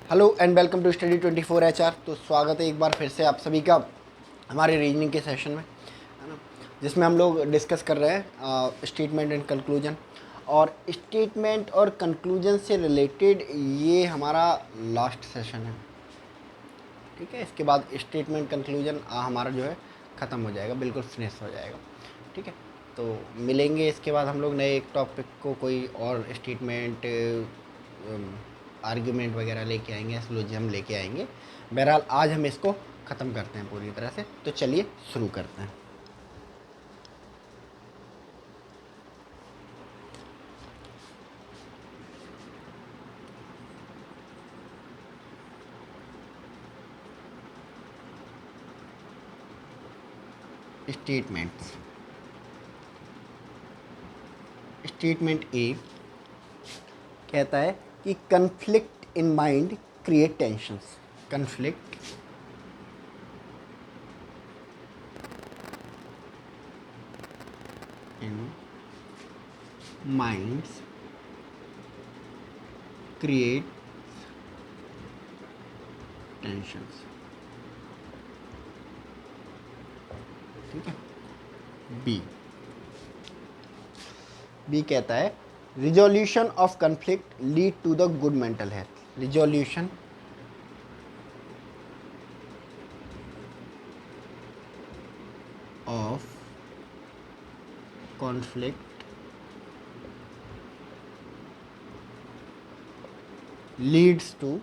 Hello and welcome to study 24 HR। तो स्वागत है एक बार फिर से आप सभी का हमारे रीजनिंग के सेशन में, है ना, जिसमें हम लोग डिस्कस कर रहे हैं स्टेटमेंट एंड कंक्लूजन। और स्टेटमेंट और कंक्लूजन से रिलेटेड ये हमारा लास्ट सेशन है, ठीक है। इसके बाद स्टेटमेंट कंक्लूजन हमारा जो है ख़त्म हो जाएगा, बिल्कुल फिनिश हो जाएगा, ठीक है। तो मिलेंगे इसके बाद हम लोग नए एक टॉपिक को, कोई और स्टेटमेंट आर्ग्यूमेंट वगैरह लेके आएंगे, सिलोजिज्म लेके आएंगे। बहरहाल आज हम इसको ख़त्म करते हैं पूरी तरह से, तो चलिए शुरू करते हैं। स्टेटमेंट्स। स्टेटमेंट ए कहता है कि conflict in mind create tensions. Conflict in minds create tensions, ठीक है। बी बी कहता है resolution of conflict lead to the good mental health. Resolution of conflict leads to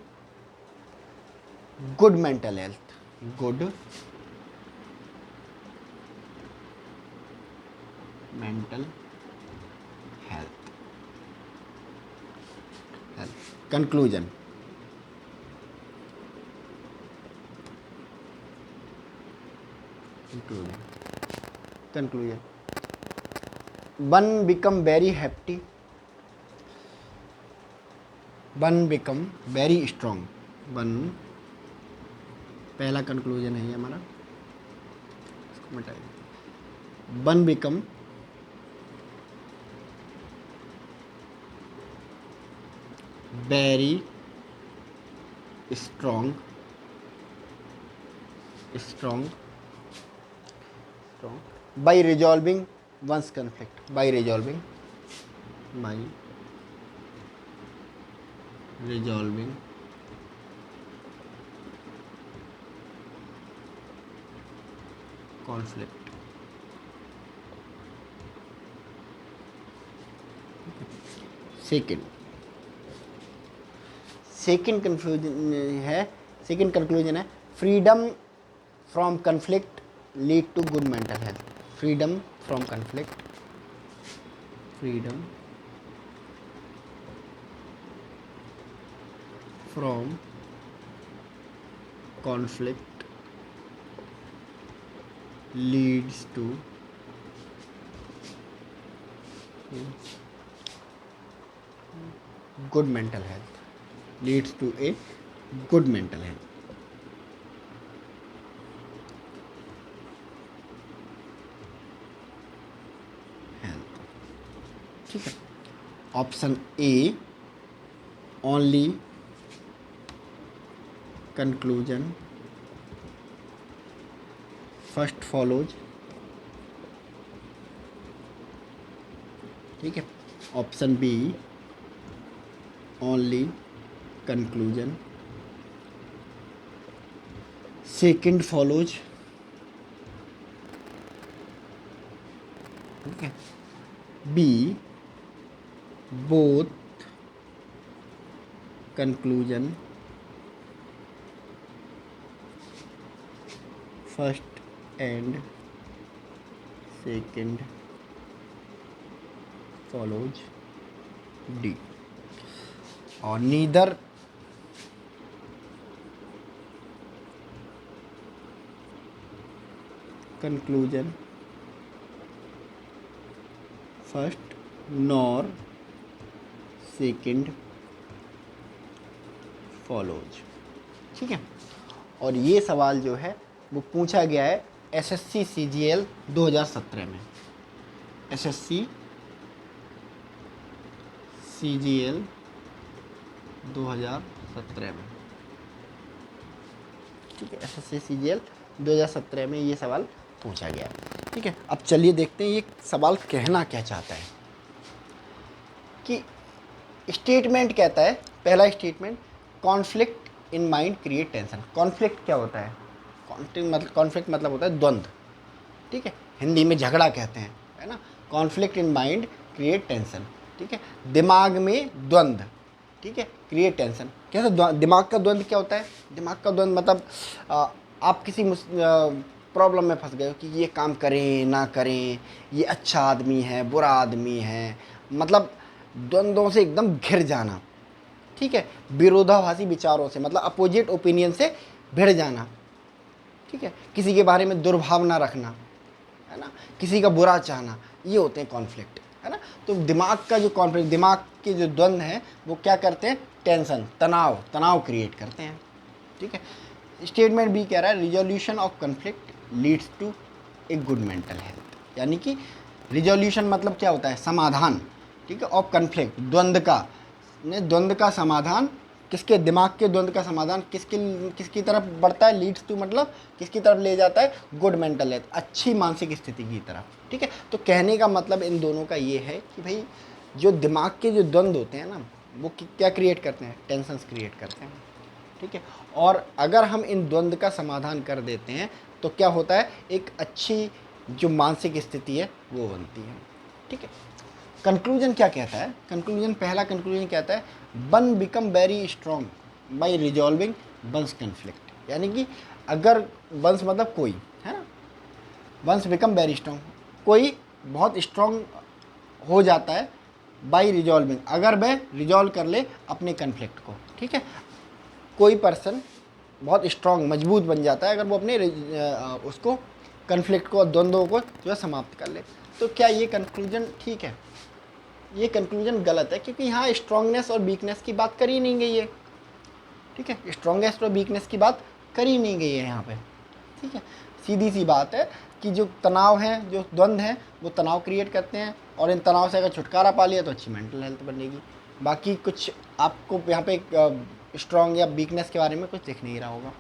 good mental health. Good mental health. Conclusion. Conclusion one become very happy, one become very strong. One पहला conclusion है ये हमारा, इसको मिटाइए। One become very strong, strong by resolving one's conflict, by resolving conflict। Second conclusion है, second conclusion है freedom from conflict lead to good mental health. Freedom from conflict, freedom from conflict leads to good mental health, leads to a good mental health. ठीक है। Option A only conclusion first follows, ठीक है। Option B only conclusion second follows, ठीक है। B both conclusion first and second follows D, और neither conclusion first nor second follows, ठीक है। और ये सवाल जो है वो पूछा गया है एसएससी सीजीएल 2017 में। एसएससी सीजीएल 2017 में, ठीक है, SSC CGL 2017 में ये सवाल पूछा गया। ठीक है, अब चलिए देखते हैं ये सवाल कहना क्या चाहता है। कि स्टेटमेंट कहता है, पहला statement, conflict in mind create tension. Conflict क्या होता है? कॉन्फ्लिक्ट मतलब होता है द्वंद्व। ठीक है, हिंदी में झगड़ा कहते हैं, है ना। Conflict in mind create tension. ठीक है, दिमाग में द्वंद्व। ठीक है, क्रिएट टेंशन। कैसे दिमाग का द्वंद्व क्या होता है? दिमाग का द्वंद्व मतलब आप किसी प्रॉब्लम में फंस गए हो कि ये काम करें ना करें, ये अच्छा आदमी है बुरा आदमी है, मतलब द्वंद्वों से एकदम घिर जाना। ठीक है, विरोधाभासी विचारों से मतलब अपोजिट ओपिनियन से भिड़ जाना। ठीक है, किसी के बारे में दुर्भावना रखना, है ना, किसी का बुरा चाहना, ये होते हैं कॉन्फ्लिक्ट, है ना। तो दिमाग का जो कॉन्फ्लिक्ट, दिमाग के जो द्वंद्व हैं वो क्या करते हैं? टेंशन, तनाव क्रिएट करते हैं। ठीक है, स्टेटमेंट बी कह रहा है resolution of conflict leads to a good mental health. यानी कि रिजोल्यूशन मतलब क्या होता है? समाधान। ठीक है, ऑफ कॉन्फ्लिक्ट, द्वंद्व का समाधान, किसके? दिमाग के द्वंद्व का समाधान किसकी तरफ बढ़ता है? लीड्स टू मतलब किसकी तरफ ले जाता है? गुड मेंटल हेल्थ, अच्छी मानसिक स्थिति की तरफ। ठीक है, तो कहने का मतलब इन दोनों का ये है कि भाई जो दिमाग के जो द्वंद्व होते हैं ना, वो क्या क्रिएट करते हैं? टेंशन्स क्रिएट करते हैं। ठीक है, और अगर हम इन द्वंद्व का समाधान कर देते हैं तो क्या होता है? एक अच्छी जो मानसिक स्थिति है वो बनती है। ठीक है, कंक्लूजन क्या कहता है? कंक्लूजन, पहला कंक्लूजन कहता है one become very strong by resolving once conflict. यानी कि अगर वंस मतलब कोई, है ना, वंस बिकम वेरी स्ट्रॉन्ग, कोई बहुत स्ट्रॉन्ग हो जाता है बाय रिजॉल्विंग, अगर वह रिजॉल्व कर ले अपने कन्फ्लिक्ट को। ठीक है, कोई पर्सन बहुत स्ट्रॉन्ग, मजबूत बन जाता है अगर वो अपने उसको कन्फ्लिक्ट को, द्वंद्वों को जो है समाप्त कर ले। तो क्या ये कंक्लूजन ठीक है? ये कंक्लूजन गलत है, क्योंकि यहाँ स्ट्रॉन्गनेस और वीकनेस की बात करी नहीं गई है। ठीक है, स्ट्रॉन्गनेस और वीकनेस की बात करी नहीं गई है यहाँ पे। ठीक है, सीधी सी बात है कि जो तनाव है, जो द्वंद्व है, वो तनाव क्रिएट करते हैं, और इन तनाव से अगर छुटकारा पा लिया तो अच्छी मेंटल हेल्थ बनेगी। बाकी कुछ आपको यहाँ पे स्ट्रॉन्ग या वीकनेस के बारे में कुछ दिख नहीं रहा होगा।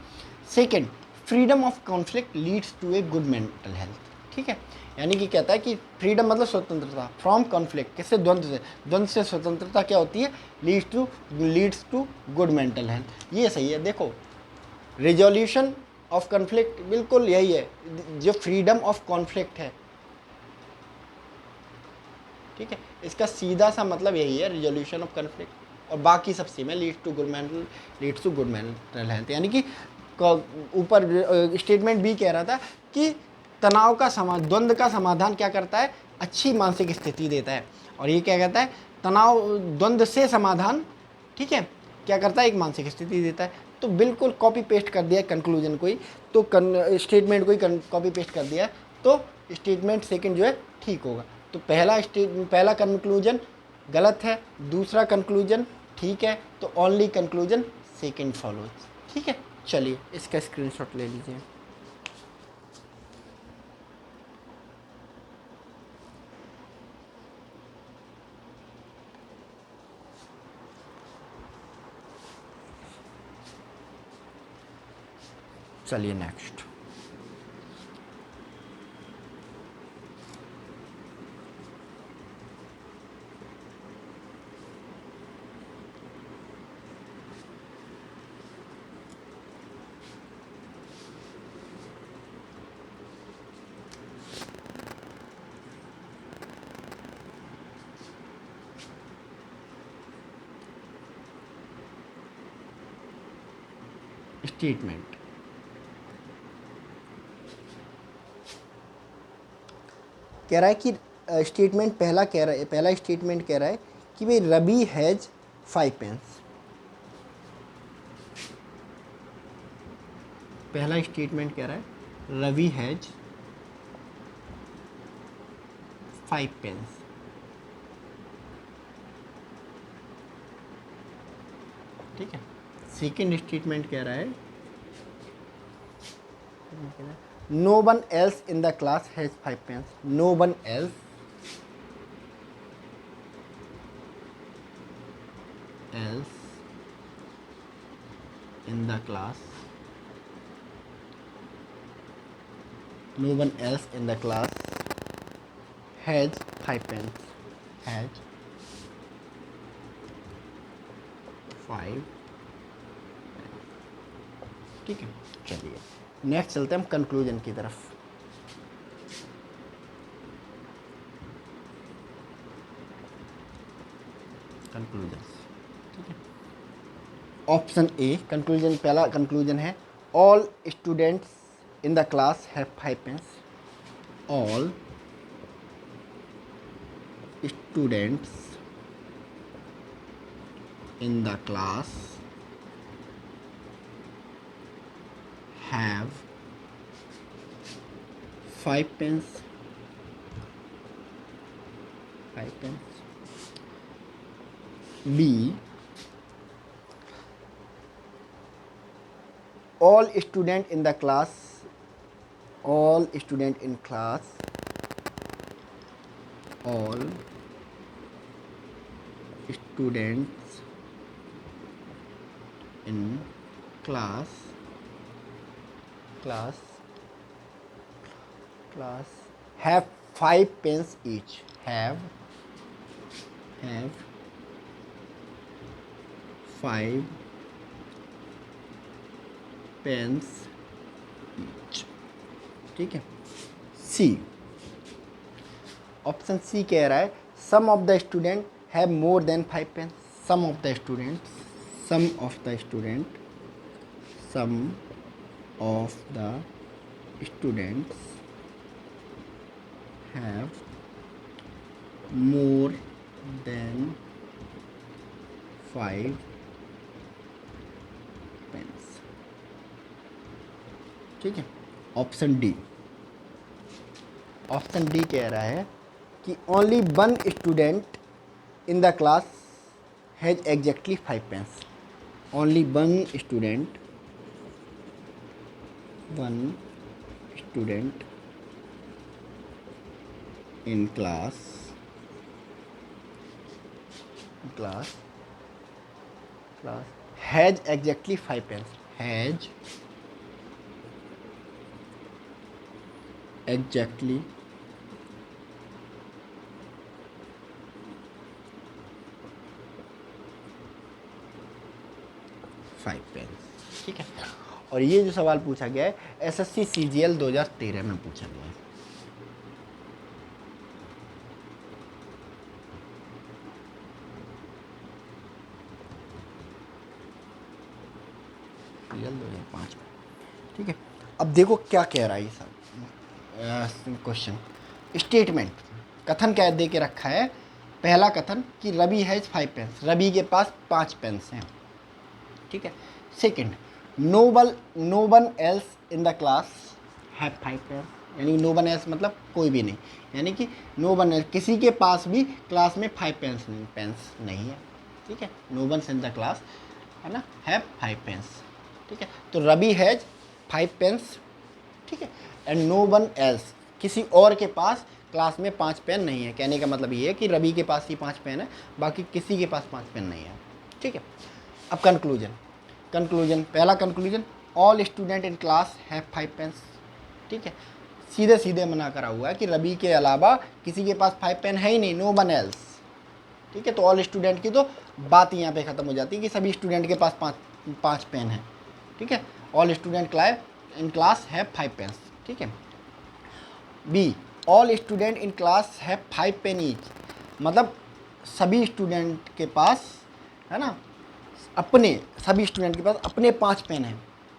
Second, freedom of conflict leads to a good mental health. ठीक है, यानी कि कहता है कि फ्रीडम मतलब स्वतंत्रता फ्रॉम कॉन्फ्लिक्ट, किससे? द्वंद्व से स्वतंत्रता क्या होती है? Leads to good mental health. ये सही है। देखो, रिजोल्यूशन ऑफ कॉन्फ्लिक्ट बिल्कुल यही है, जो फ्रीडम ऑफ कॉन्फ्लिक्ट है। ठीक है, इसका सीधा सा मतलब यही है, रिजोल्यूशन ऑफ कॉन्फ्लिक्ट, और बाकी सब सेम है, leads to good mental health. यानी कि ऊपर स्टेटमेंट भी कह रहा था कि द्वंद्व का समाधान क्या करता है? अच्छी मानसिक स्थिति देता है। और ये क्या कहता है? द्वंद्व से समाधान, ठीक है, क्या करता है? एक मानसिक स्थिति देता है। तो बिल्कुल कॉपी पेस्ट कर दिया कंक्लूजन को ही, तो स्टेटमेंट को ही कॉपी पेस्ट कर दिया, तो स्टेटमेंट सेकंड जो है ठीक होगा। तो पहला कंक्लूजन गलत है, दूसरा कंक्लूजन ठीक है, तो ओनली कंक्लूजन सेकंड फॉलोज। ठीक है, चलिए इसका स्क्रीनशॉट ले लीजिए। चलिए नेक्स्ट। स्टेटमेंट कह रहा है कि पहला स्टेटमेंट कह रहा है कि भाई रवि हैज 5 पेन्स। पहला स्टेटमेंट कह रहा है रवि हैज 5 पेन्स। ठीक है, सेकेंड स्टेटमेंट कह रहा है no one else in the class has 5 pens. No one else in the class no one else in the class has 5 pens, has 5। ठीक है, चलिए नेक्स्ट चलते हैं हम कंक्लूजन की तरफ। कंक्लूजन, ठीक है। ऑप्शन ए कंक्लूजन, पहला कंक्लूजन है all students in the class have 5 pens. All students in the class have 5 pens, 5 pens. B all student in the class, all student in class, all students in class have 5 pens each, have 5 pens each, ठीक है। C, option C कह रहा है some of the student have more than 5 pens. Some of the student, some of the student, some of the students have more than 5 pens, ठीक है। Option D, option D कह रहा है कि only one student in the class has exactly 5 pens. Only one student in class has exactly 5 pens, has exactly 5 pens, ठीक है। और ये जो सवाल पूछा गया है एसएससी सीजीएल 2013 में पूछा गया है। सीजीएल 2005 में, ठीक है। अब देखो क्या कह रहा है ये सब क्वेश्चन। स्टेटमेंट, कथन क्या दे के रखा है। पहला कथन कि रवि हैज 5 पेन्स, रवि के पास 5 पेन्स हैं, ठीक है। Second, no one else in the class have 5 pens, यानी नो वन एल्स मतलब कोई भी नहीं, यानी कि नो वन एल्स किसी के पास भी क्लास में 5 पेन्स नहीं है, ठीक है। No one in the class है ना, हैव 5 पेन्स, ठीक है। तो रवि हैज 5 पेन्स, ठीक है। एंड नो वन एल्स, किसी और के पास क्लास में 5 पेन नहीं है। कहने का मतलब ये है कि रवि के पास ही 5 पेन है, बाकी किसी के पास 5 पेन नहीं है, ठीक है। अब कंक्लूजन, पहला conclusion all student in class have 5 pens, ठीक है। सीधे सीधे मना करा हुआ है कि रवि के अलावा किसी के पास 5 पेन है ही नहीं, नो वन एल्स, ठीक है। तो ऑल स्टूडेंट की तो बात यहाँ पे ख़त्म हो जाती है कि सभी स्टूडेंट के पास 5 पेन है, ठीक है। All student in class have 5 pens, ठीक है। B, all student in class have 5 pen each, मतलब सभी स्टूडेंट के पास है ना, सभी स्टूडेंट के पास अपने 5 पेन हैं,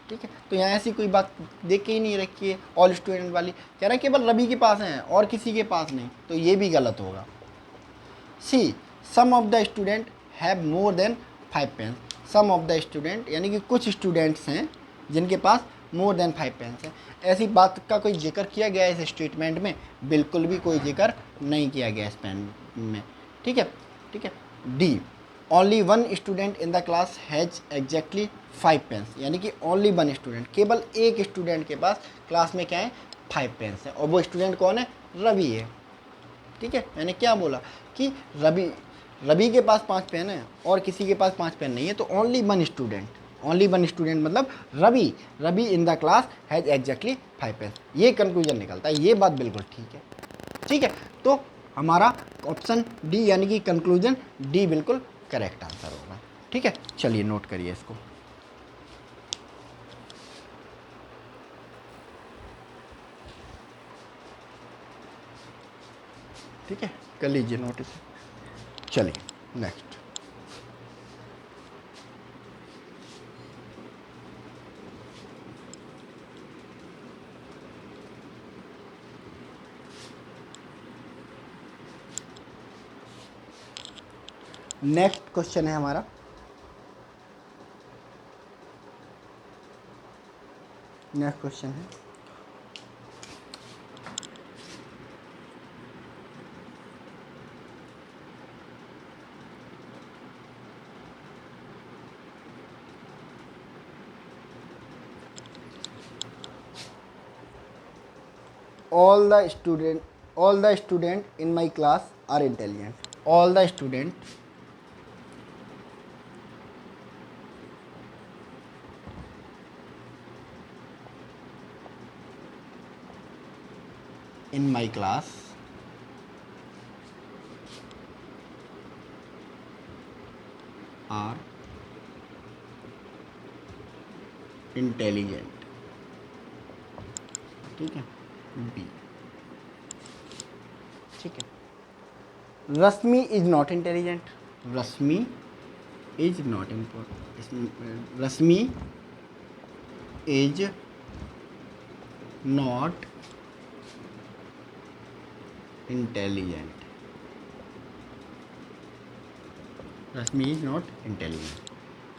ठीक है। तो यहाँ ऐसी कोई बात देख के ही नहीं रखी है ऑल स्टूडेंट वाली, कह रहा है केवल रवि के पास हैं और किसी के पास नहीं, तो ये भी गलत होगा। C, some of the student have more than 5 pen, some of the student यानी कि कुछ स्टूडेंट्स हैं जिनके पास मोर देन 5 पेन्स हैं। ऐसी बात का कोई जिक्र किया गया है इस स्टेटमेंट में? बिल्कुल भी कोई जिक्र नहीं किया गया इस पेन में, ठीक है। D, only one student in the class has exactly 5 pens, यानी कि ओनली वन स्टूडेंट, केवल एक स्टूडेंट के पास क्लास में क्या है 5 पेन्स है, और वो स्टूडेंट कौन है? रवि है, ठीक है। मैंने क्या बोला कि रवि के पास 5 पेन है और किसी के पास 5 पेन नहीं है, तो only one only one student मतलब Ravi, Ravi in the class has exactly 5 pen. ये कंक्लूजन निकलता है, ये बात बिल्कुल ठीक है। ठीक है, तो हमारा ऑप्शन डी यानी कि कंक्लूजन डी बिल्कुल करेक्ट आंसर होगा। ठीक है, चलिए नोट करिए इसको। ठीक है, कर लीजिए नोटिस। चलिए नेक्स्ट। नेक्स्ट क्वेश्चन है हमारा, नेक्स्ट क्वेश्चन है all the student in my class are intelligent. All the student in my class are intelligent. ठीक है, बी। ठीक है, Rashmi is not intelligent. Rashmi is not important. Rashmi is not intelligent. Rashmi is not intelligent.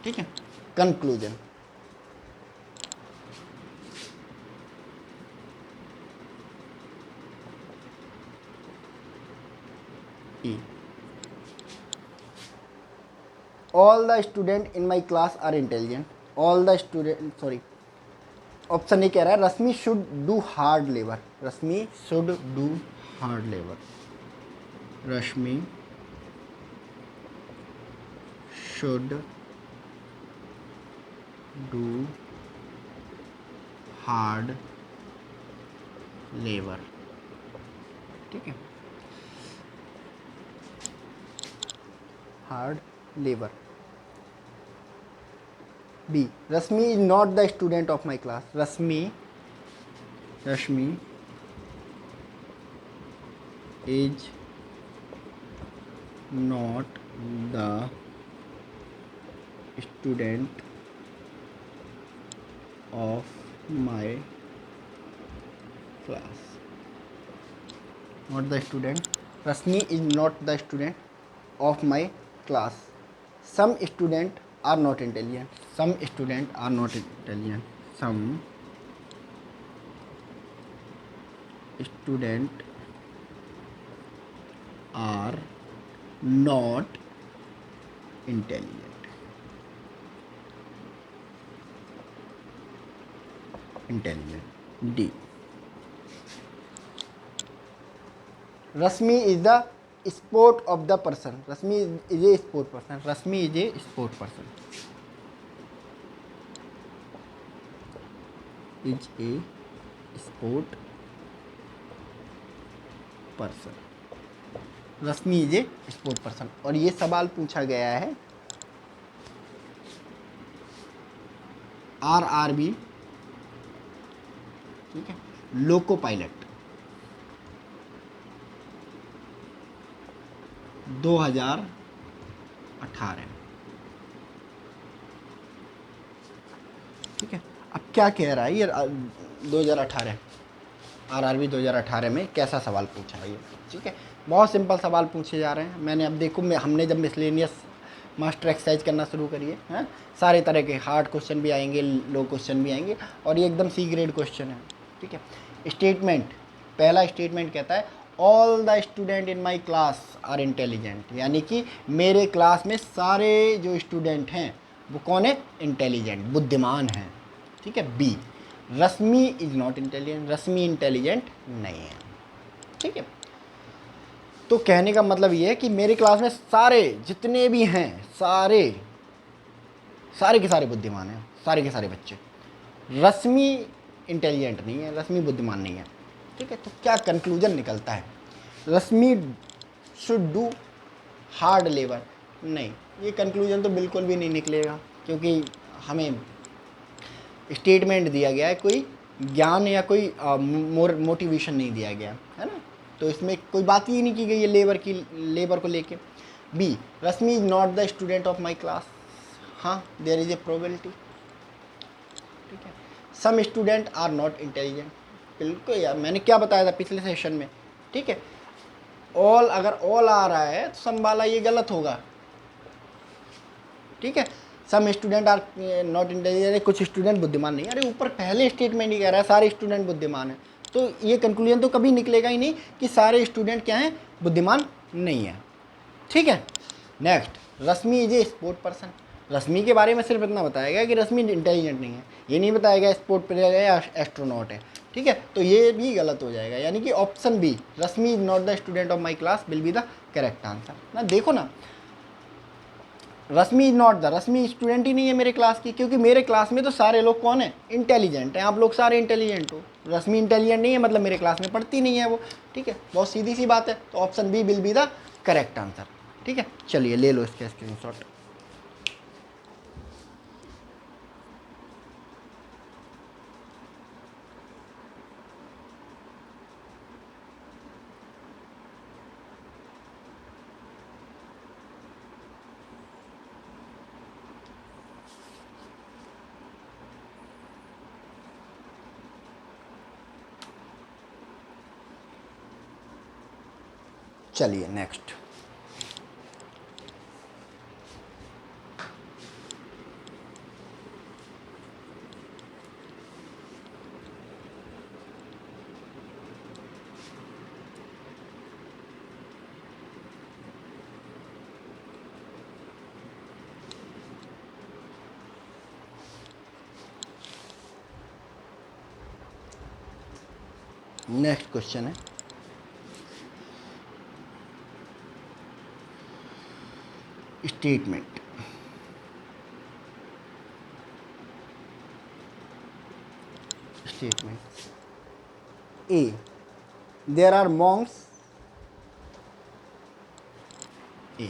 ठीक है, conclusion E. All the student in my class are intelligent. All the student, sorry, option ये कह रहा है Rashmi should do hard labour. Rashmi should do hard labour. Rashmi should do hard labour. ठीक है, hard labour. B, Rashmi is not the student of my class. Rashmi is not the student of my class. Not the student, Rashmi is not the student of my class. Some students are not intelligent. Some students are not intelligent. Some students are not intelligent. D. Rashmi is the sport of the person. Rashmi is a sport person. Rashmi is a sport person. Is a sport person. Rashmi is a sport person. और ये सवाल पूछा गया है RRB, ठीक है, loco pilot 2018। ठीक है, अब क्या कह रहा है ये 2018 RRB 2018 में कैसा सवाल पूछा है ये। ठीक है, बहुत सिंपल सवाल पूछे जा रहे हैं। मैंने अब देखो हमने जब मिसलेनियस मास्टर एक्सरसाइज करना शुरू करिए हैं, सारे तरह के हार्ड क्वेश्चन भी आएंगे, लो क्वेश्चन भी आएंगे, और ये एकदम सी ग्रेड क्वेश्चन है। ठीक है, स्टेटमेंट, पहला स्टेटमेंट कहता है all the student in my class are intelligent, यानी कि मेरे क्लास में सारे जो स्टूडेंट हैं वो कौन है, इंटेलिजेंट, बुद्धिमान हैं। ठीक है, B, Rashmi is not intelligent, Rashmi intelligent नहीं है। ठीक है, तो कहने का मतलब ये है कि मेरी क्लास में सारे जितने भी हैं, सारे के सारे बुद्धिमान हैं, सारे के सारे बच्चे। रश्मि इंटेलिजेंट नहीं है, रश्मि बुद्धिमान नहीं है, ठीक है। तो क्या कंक्लूजन निकलता है? Rashmi should do hard labour. नहीं, ये कंक्लूजन तो बिल्कुल भी नहीं निकलेगा, क्योंकि हमें स्टेटमेंट दिया गया है, कोई ज्ञान या कोई मोटिवेशन नहीं दिया गया है ना। तो इसमें कोई बात ही नहीं की गई है लेबर को लेके। B, Rashmi is not the student of my class. हाँ, देयर इज ए प्रोबेबिलिटी, ठीक है। Some student are not intelligent. बिल्कुल यार, मैंने क्या बताया था पिछले सेशन में, ठीक है। ऑल, अगर ऑल आ रहा है तो सम वाला ये गलत होगा, ठीक है। Some student are not intelligent, कुछ स्टूडेंट बुद्धिमान नहीं। अरे ऊपर पहले स्टेटमेंट ही कह रहा है सारे स्टूडेंट बुद्धिमान हैं, तो ये कंक्लूजन तो कभी निकलेगा ही नहीं कि सारे स्टूडेंट क्या हैं, बुद्धिमान नहीं है, ठीक है। Next, Rashmi is a sport person. रश्मि के बारे में सिर्फ इतना बताया गया कि रश्मि इंटेलिजेंट नहीं है, ये नहीं बताया गया स्पोर्ट प्लेयर है या एस्ट्रोनॉट है, ठीक है। तो ये भी गलत हो जाएगा, यानी कि option B, Rashmi is not the student of my class, will be the correct answer ना। देखो ना, Rashmi is not the, Rashmi student ही नहीं है मेरे क्लास की, क्योंकि मेरे क्लास में तो सारे लोग कौन है, इंटेलिजेंट हैं। आप लोग सारे इंटेलिजेंट हो, रश्मि इंटेलिजेंट नहीं है मतलब मेरे क्लास में पढ़ती नहीं है वो, ठीक है। बहुत सीधी सी बात है। तो option B will be the correct answer, ठीक है। चलिए ले लो इसका स्क्रीनशॉट। चलिए नेक्स्ट, नेक्स्ट क्वेश्चन है, statement. Statement A, there are monks. A,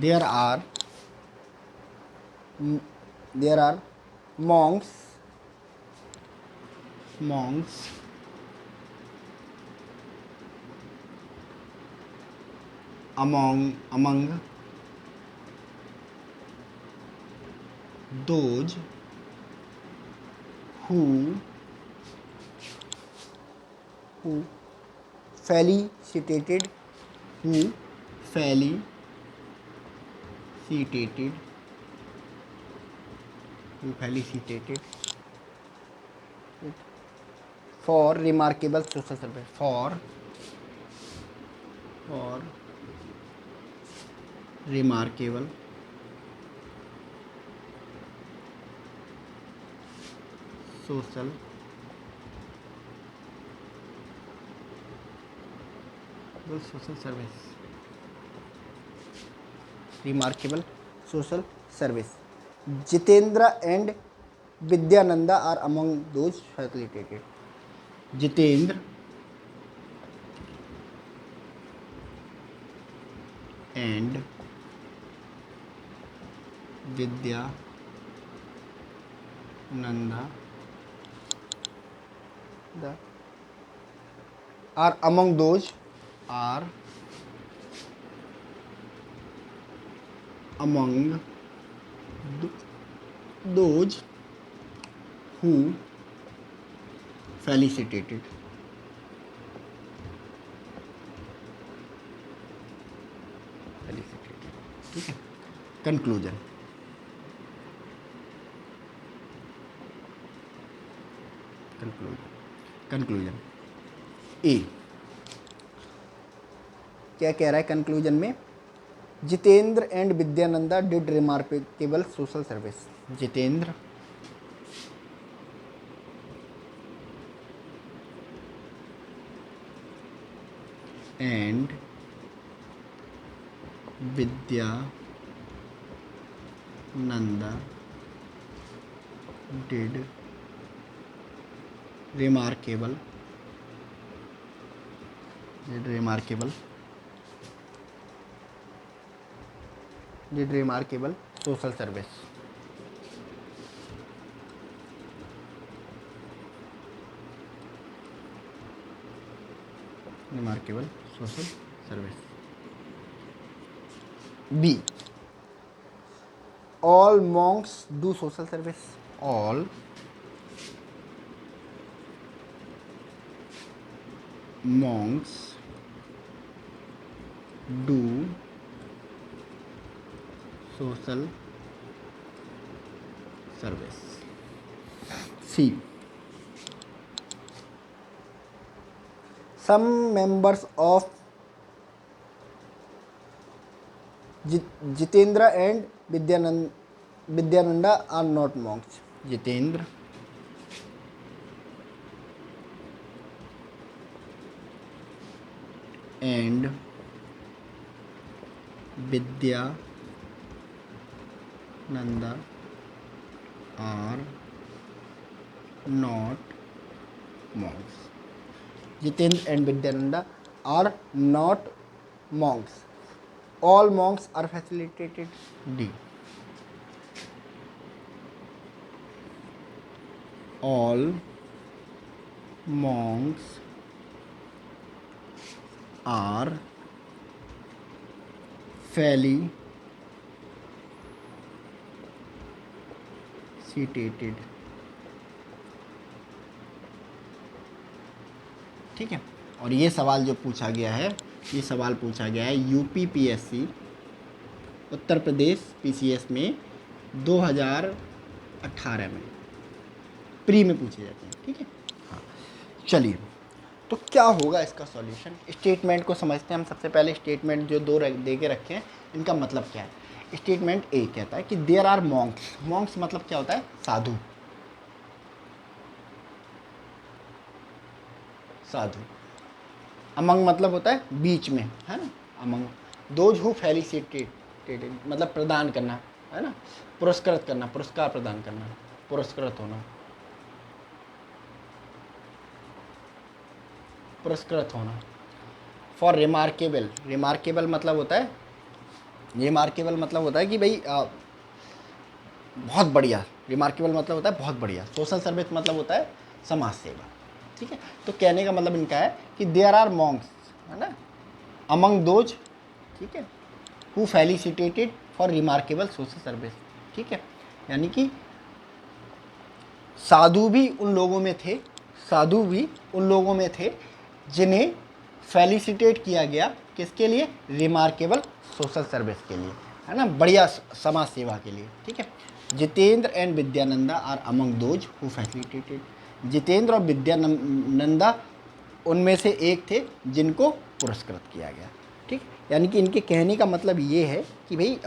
there are there are monks among those who felicitated who felicitated for remarkable social service, for remarkable social service, remarkable social service. Jitendra and Vidyananda are among those facilitated. Jitendra and Vidyananda are among those who felicitated. ठीक है। Conclusion, ए क्या कह रहा है conclusion में? Jitendra and Vidyananda did remarkable social service. Jitendra and Vidyananda did remarkable social service. Remarkable social service. B. All monks do social service. All monks do social service. C. Some members of Jitendra and Vidyananda are not monks. Jitendra and Vidyananda are not monks. Jitendra and Vidyananda are not monks. All monks are facilitated. D. All monks are facilitated. ठीक है। और ये सवाल जो पूछा गया है, ये सवाल पूछा गया है यूपीपीएससी उत्तर प्रदेश पीसीएस में 2018 में प्री में पूछे जाते हैं। ठीक है, हाँ चलिए, तो क्या होगा इसका सॉल्यूशन। स्टेटमेंट को समझते हैं हम। सबसे पहले स्टेटमेंट जो दो दे के रखे हैं, इनका मतलब क्या है। स्टेटमेंट ए कहता है कि देयर आर मॉन्क्स। मॉन्क्स मतलब क्या होता है, साधु। साधु। अमंग मतलब होता है बीच में, है ना। अमंग दोज हु फेलिसिटेटेड मतलब प्रदान करना, है ना, पुरस्कृत करना, पुरस्कार प्रदान करना, पुरस्कृत होना, पुरस्कृत होना। फॉर रिमार्केबल, रिमार्केबल मतलब होता है, रिमार्केबल मतलब होता है कि भाई बहुत बढ़िया। रिमार्केबल मतलब होता है बहुत बढ़िया। सोशल सर्विस मतलब होता है समाज सेवा। ठीक है, तो कहने का मतलब इनका है कि देयर आर मॉन्क्स, है ना, अमंग दोज, ठीक है, who felicitated for remarkable social service. ठीक है, यानी कि साधु भी उन लोगों में थे, साधु भी उन लोगों में थे जिन्हें फेलिसिटेट किया गया, किसके लिए, रिमार्केबल सोशल सर्विस के लिए, है ना, बढ़िया समाज सेवा के लिए। ठीक है, Jitendra and Vidyananda are among those who felicitated. Jitendra और विद्यानंदा उनमें से एक थे जिनको पुरस्कृत किया गया। ठीक, यानी कि इनके कहने का मतलब ये है कि भाई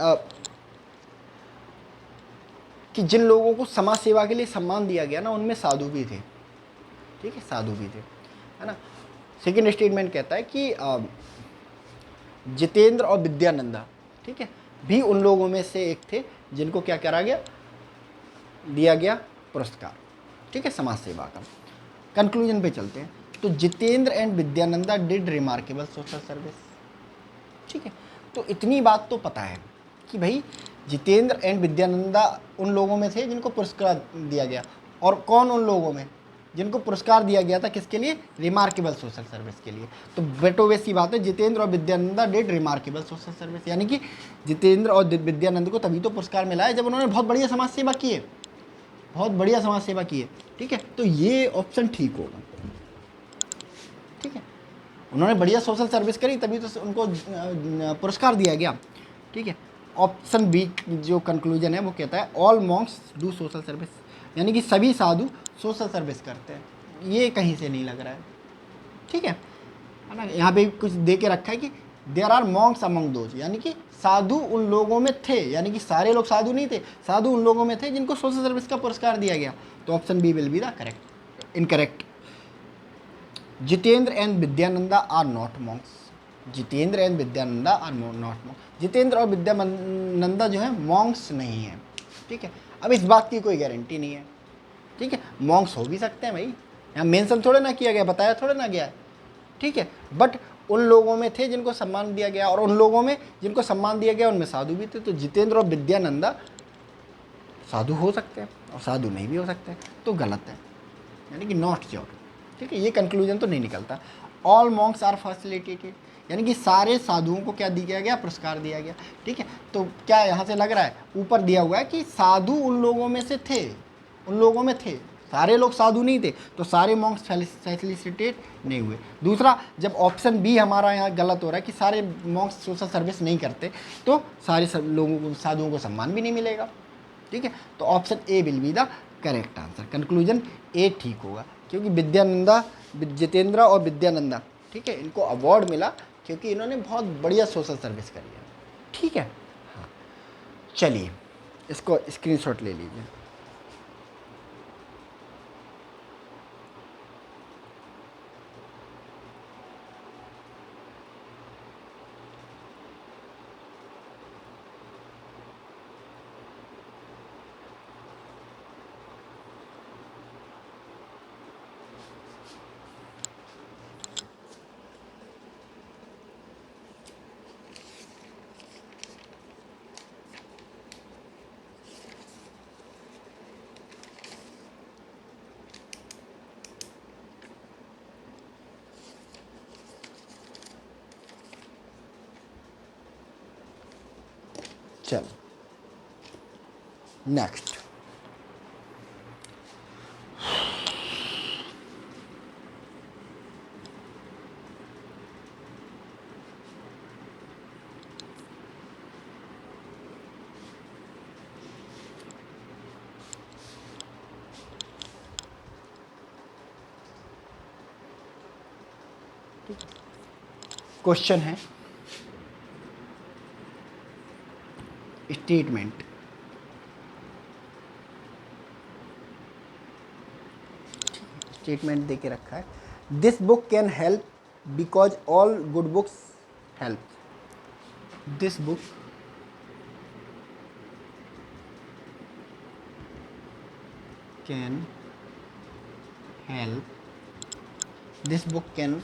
कि जिन लोगों को समाज सेवा के लिए सम्मान दिया गया ना, उनमें साधु भी थे। ठीक है, साधु भी थे, है ना। सेकेंड स्टेटमेंट कहता है कि जितेंद्र और विद्यानंदा, ठीक है, भी उन लोगों में से एक थे जिनको क्या करा गया, दिया गया पुरस्कार। ठीक है, समाज सेवा का। कंक्लूजन पे चलते हैं। तो Jitendra and Vidyananda did remarkable social service. ठीक है, तो इतनी बात तो पता है कि भाई जितेंद्र एंड विद्यानंदा उन लोगों में थे जिनको पुरस्कार दिया गया। और कौन उन लोगों में जिनको पुरस्कार दिया गया था, किसके लिए, रिमार्केबल सोशल सर्विस के लिए। तो बेटो वैसी बात है, जितेंद्र और विद्यानंदा डिड रिमार्केबल सोशल सर्विस, यानी कि जितेंद्र और विद्यानंद को तभी तो पुरस्कार मिला है जब उन्होंने बहुत बढ़िया समाज सेवा की है, बहुत बढ़िया समाज सेवा की है। ठीक है, तो ये ऑप्शन ठीक होगा। ठीक है, उन्होंने बढ़िया सोशल सर्विस करी तभी तो उनको पुरस्कार दिया गया। ठीक है, ऑप्शन बी जो कंक्लूजन है वो कहता है all Monks do social service, यानी कि सभी साधु सोशल सर्विस करते हैं। ये कहीं से नहीं लग रहा है। ठीक है ना, यहाँ पे कुछ दे के रखा है कि there are monks among those, यानी कि साधु उन लोगों में थे, यानी कि सारे लोग साधु नहीं थे, साधु उन लोगों में थे जिनको सोशल सर्विस का पुरस्कार दिया गया। तो option B will be the correct, incorrect. Jitendra and Vidyananda are not monks, Jitendra and Vidyananda are not monks. Jitendra और विद्यानंदा जो है मॉन्क्स नहीं है, ठीक है। अब इस बात की कोई गारंटी नहीं है, ठीक है, मॉन्क्स हो भी सकते हैं भाई, यहाँ मेंशन थोड़े ना किया गया, बताया थोड़े ना गया है, ठीक है। बट उन लोगों में थे जिनको सम्मान दिया गया, और उन लोगों में जिनको सम्मान दिया गया उनमें साधु भी थे। तो जितेंद्र और विद्यानंदा साधु हो सकते हैं और साधु नहीं भी हो सकते हैं, तो गलत है, यानी कि नॉट श्योर, ठीक है। ये कंक्लूजन तो नहीं निकलता। ऑल मॉन्क्स आर फैसिलिटेटेड, यानी कि सारे साधुओं को क्या दिया गया, पुरस्कार दिया गया, ठीक है। तो क्या यहाँ से लग रहा है, ऊपर दिया हुआ है कि साधु उन लोगों में से थे, उन लोगों में थे, सारे लोग साधु नहीं थे, तो सारे मॉन्क्स फैसिलिटेट नहीं हुए। दूसरा, जब ऑप्शन बी हमारा यहाँ गलत हो रहा है कि सारे मॉन्क्स सोशल सर्विस नहीं करते, तो सारे सब लोगों को, साधुओं को सम्मान भी नहीं मिलेगा, ठीक है। तो option A will be the correct answer, conclusion A ठीक होगा, क्योंकि विद्यानंदा, जितेंद्र और विद्यानंदा, ठीक है, इनको अवार्ड मिला क्योंकि इन्होंने बहुत बढ़िया सोशल सर्विस करी है, ठीक है। हाँ, चलिए इसको स्क्रीनशॉट ले लीजिए। चलो नेक्स्ट, क्वेश्चन है स्टेटमेंट, स्टेटमेंट दे के रखा है, this book can help because all good books help. This book can help, this book can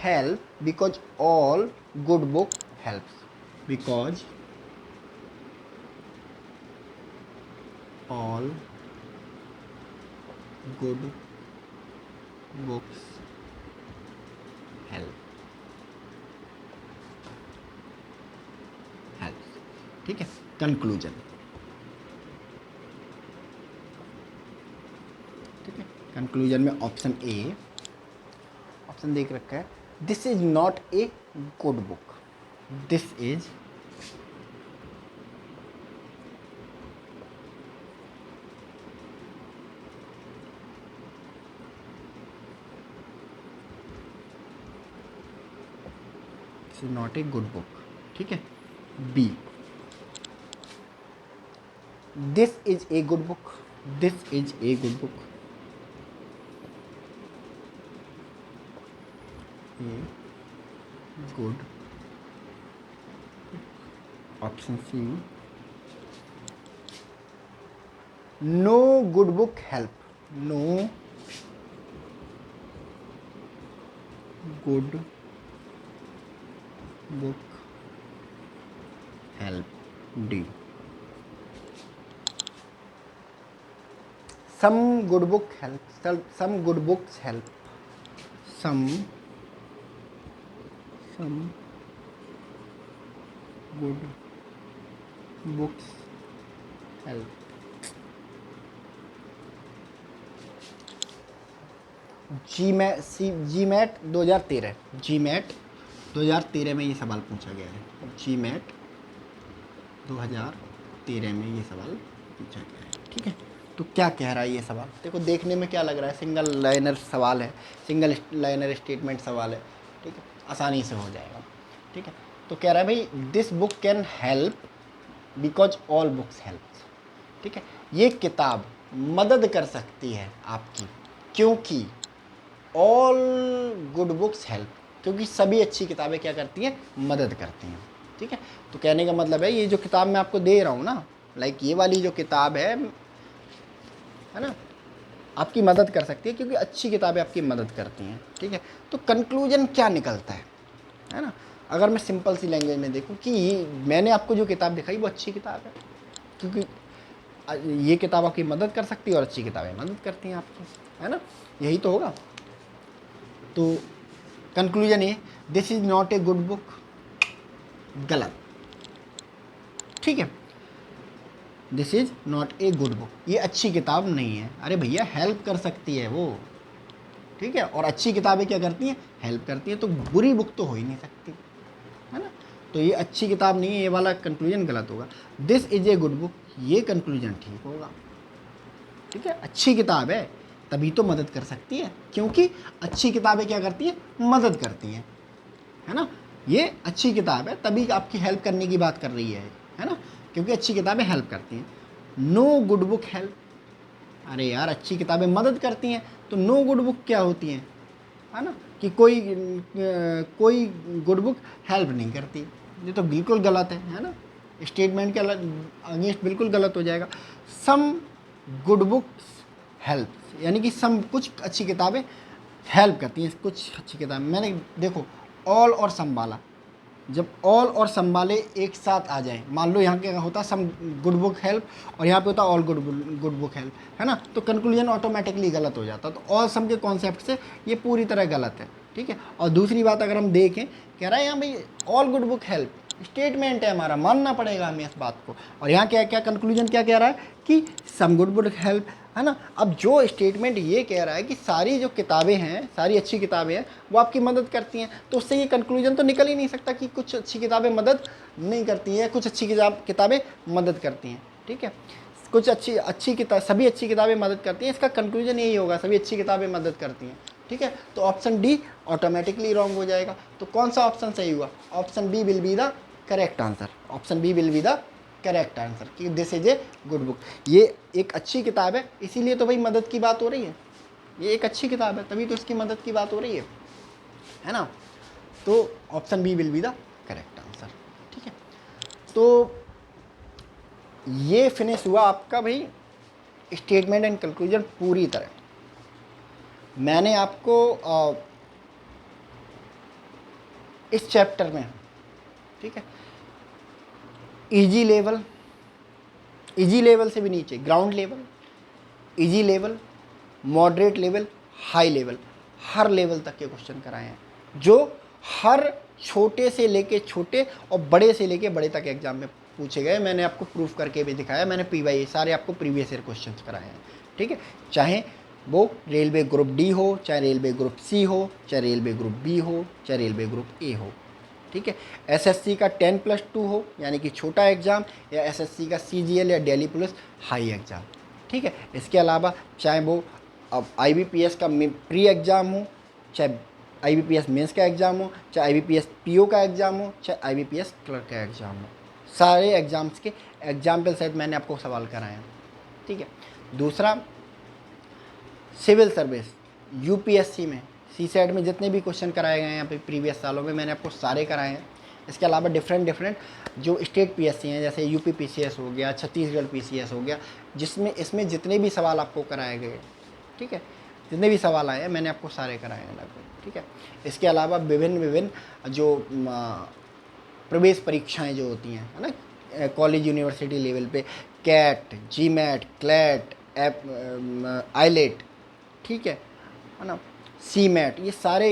help because all good book helps, because all good books help, helps, ठीक है। Conclusion, ठीक है, conclusion में option A, option देख रखा है, this is not a good book, this is not a good book, ठीक है। B, this is a good book, this is a good book, a good, option C, no good book help, no good book help. D, some good book help, some good books help, some good books help. GMAT 2013, GMAT 2013 में ये सवाल पूछा गया है, जी mat 2013 में ये सवाल पूछा गया है, ठीक है। तो क्या कह रहा है ये सवाल, देखो देखने में क्या लग रहा है, सिंगल लाइनर सवाल है, सिंगल लाइनर स्टेटमेंट सवाल है, ठीक है, आसानी से हो जाएगा, ठीक है। तो कह रहा है भाई, this book can help because all books help, ठीक है, ये किताब मदद कर सकती है आपकी, क्योंकि ऑल गुड बुक्स हेल्प, क्योंकि सभी अच्छी किताबें क्या करती हैं, मदद करती हैं। ठीक है, तो कहने का मतलब है ये जो किताब मैं आपको दे रहा हूँ ना, लाइक ये वाली जो किताब है ना, आपकी मदद कर सकती है, क्योंकि अच्छी किताबें आपकी मदद करती हैं। ठीक है, तो कंक्लूजन क्या निकलता है ना, अगर मैं सिंपल सी लैंग्वेज में देखूँ कि मैंने आपको जो किताब दिखाई वो अच्छी किताब है, क्योंकि ये किताब आपकी मदद कर सकती है और अच्छी किताबें मदद करती हैं आपकी, है ना, यही तो होगा। तो कंक्लूजन ये, this is not a good book, गलत। ठीक है, this is not a good book, ये अच्छी किताब नहीं है। अरे भैया हेल्प कर सकती है वो, ठीक है, और अच्छी किताबें क्या करती हैं, हेल्प करती हैं, तो बुरी बुक तो हो ही नहीं सकती, है ना। तो ये अच्छी किताब नहीं है, ये वाला कंक्लूजन गलत होगा। This is a good book, ये कंक्लूजन ठीक होगा। ठीक है, अच्छी किताब है तभी तो मदद कर सकती है, क्योंकि अच्छी किताबें क्या करती हैं, मदद करती हैं, है ना। ये अच्छी किताब है तभी आपकी हेल्प करने की बात कर रही है ना, क्योंकि अच्छी किताबें हेल्प करती हैं। नो गुड बुक हेल्प, अरे यार अच्छी किताबें मदद करती हैं, तो नो गुड बुक क्या होती हैं, है ना, कि कोई गुड बुक हेल्प नहीं करती, ये तो बिल्कुल गलत है ना, स्टेटमेंट के अगेंस्ट बिल्कुल गलत हो जाएगा। सम गुड बुक्स हेल्प, यानी कि सम कुछ अच्छी किताबें हेल्प करती हैं, कुछ अच्छी किताबें, मैंने देखो ऑल और सम वाला, जब ऑल और सम वाले एक साथ आ जाएं, मान लो यहाँ क्या होता है, सम गुड बुक हेल्प और यहाँ पे होता है ऑल गुड बुक हेल्प, है ना, तो कंक्लूजन ऑटोमेटिकली गलत हो जाता। तो ऑल सम के कॉन्सेप्ट से ये पूरी तरह गलत है। ठीक है, और दूसरी बात अगर हम देखें, कह रहा है यहाँ भाई all good book help, statement है हमारा, मानना पड़ेगा हमें इस बात को, और यहाँ क्या क्या कंक्लूजन क्या कह रहा है कि सम गुड बुक हेल्प, है ना। अब जो स्टेटमेंट ये कह रहा है कि सारी जो किताबें हैं, सारी अच्छी किताबें हैं, वो आपकी मदद करती हैं, तो उससे ये कंक्लूजन तो निकल ही नहीं सकता कि कुछ अच्छी किताबें मदद नहीं करती हैं, कुछ अच्छी किताबें मदद करती हैं। ठीक है, कुछ अच्छी किताब, सभी अच्छी किताबें मदद करती हैं, इसका कंक्लूजन यही होगा, सभी अच्छी किताबें मदद करती हैं। ठीक है, तो ऑप्शन डी ऑटोमेटिकली रॉन्ग हो जाएगा। तो कौन सा ऑप्शन सही हुआ, option B will be the correct answer, option B will be the correct answer, कि this is a good book, ये एक अच्छी किताब है, इसीलिए तो भाई मदद की बात हो रही है, ये एक अच्छी किताब है तभी तो इसकी मदद की बात हो रही है ना। तो option B will be the correct answer. ठीक है, तो ये फिनिश हुआ आपका भाई स्टेटमेंट एंड कंक्लूजन पूरी तरह। मैंने आपको इस चैप्टर में, ठीक है, इजी लेवल से भी नीचे, ground level, easy level, moderate level, high level, हर लेवल तक के क्वेश्चन कराए हैं, जो हर छोटे से लेके छोटे और बड़े से लेके बड़े तक एग्जाम में पूछे गए। मैंने आपको प्रूफ करके भी दिखाया, मैंने PY सारे आपको प्रीवियस ईयर क्वेश्चन कराए हैं। ठीक है, चाहे वो रेलवे ग्रुप डी हो, चाहे रेलवे ग्रुप सी हो, चाहे रेलवे ग्रुप बी हो, चाहे रेलवे ग्रुप ए हो। ठीक है, SSC का 10+2 हो, यानी कि छोटा एग्ज़ाम, या SSC का CGL या दिल्ली पुलिस हाई एग्ज़ाम। ठीक है, इसके अलावा चाहे वो अब IBPS का प्री एग्ज़ाम हो, चाहे IBPS मेंस का एग्ज़ाम हो, चाहे IBPS PO का एग्ज़ाम हो, चाहे IBPS क्लर्क का एग्ज़ाम हो, सारे एग्ज़ाम्स के एग्जाम्पल सहित मैंने आपको सवाल कराए हैं। ठीक है, दूसरा सिविल सर्विस UPSC में CSAT में जितने भी क्वेश्चन कराए गए हैं यहाँ पे प्रीवियस सालों में, मैंने आपको सारे कराए हैं। इसके अलावा डिफरेंट जो स्टेट PSC हैं, जैसे UP PCS हो गया, छत्तीसगढ़ PCS हो गया, जिसमें इसमें जितने भी सवाल आपको कराए गए, ठीक है, जितने भी सवाल आए हैं मैंने आपको सारे कराए हैं लगभग। ठीक है, इसके अलावा विभिन्न जो प्रवेश परीक्षाएँ जो होती हैं, है ना, कॉलेज यूनिवर्सिटी लेवल पे, कैट, GMAT, क्लैट, आईलेट, ठीक है ना, CMAT, ये सारे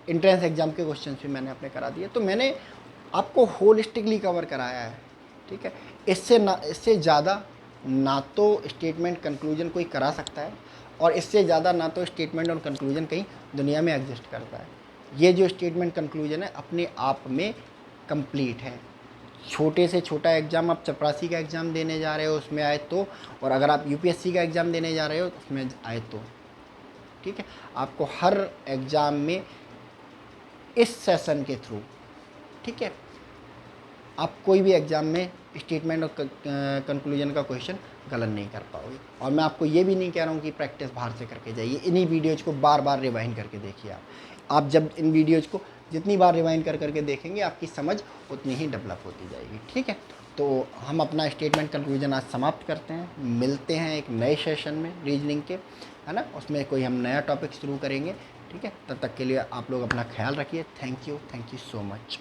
इंट्रेंस एग्ज़ाम के क्वेश्चन भी मैंने अपने करा दिए। तो मैंने आपको होलिस्टिकली कवर कराया है। ठीक है, इससे ज़्यादा ना तो स्टेटमेंट कंक्लूजन कोई करा सकता है, और इससे ज़्यादा ना तो स्टेटमेंट और कंक्लूजन कहीं दुनिया में एग्जिस्ट करता है। ये जो स्टेटमेंट कंक्लूजन है अपने आप में कंप्लीट है। छोटे से छोटा एग्ज़ाम आप चपरासी का एग्ज़ाम देने जा रहे हो उसमें आए तो, और अगर आप UPSC का एग्ज़ाम देने जा रहे हो उसमें आए तो, ठीक है, आपको हर एग्ज़ाम में इस सेशन के थ्रू, ठीक है, आप कोई भी एग्ज़ाम में स्टेटमेंट और कंक्लूजन का क्वेश्चन गलत नहीं कर पाओगे। और मैं आपको ये भी नहीं कह रहा हूँ कि प्रैक्टिस बाहर से करके जाइए, इन्हीं वीडियोज़ को बार बार रिवाइंड करके देखिए आप। आप जब इन वीडियोज़ को जितनी बार रिवाइंड कर करके देखेंगे आपकी समझ उतनी ही डेवलप होती जाएगी। ठीक है, तो हम अपना स्टेटमेंट कंक्लूजन आज समाप्त करते हैं। मिलते हैं एक नए सेशन में रीजनिंग के, है ना, उसमें कोई हम नया टॉपिक शुरू करेंगे। ठीक है, तब तक के लिए आप लोग अपना ख्याल रखिए। Thank you so much.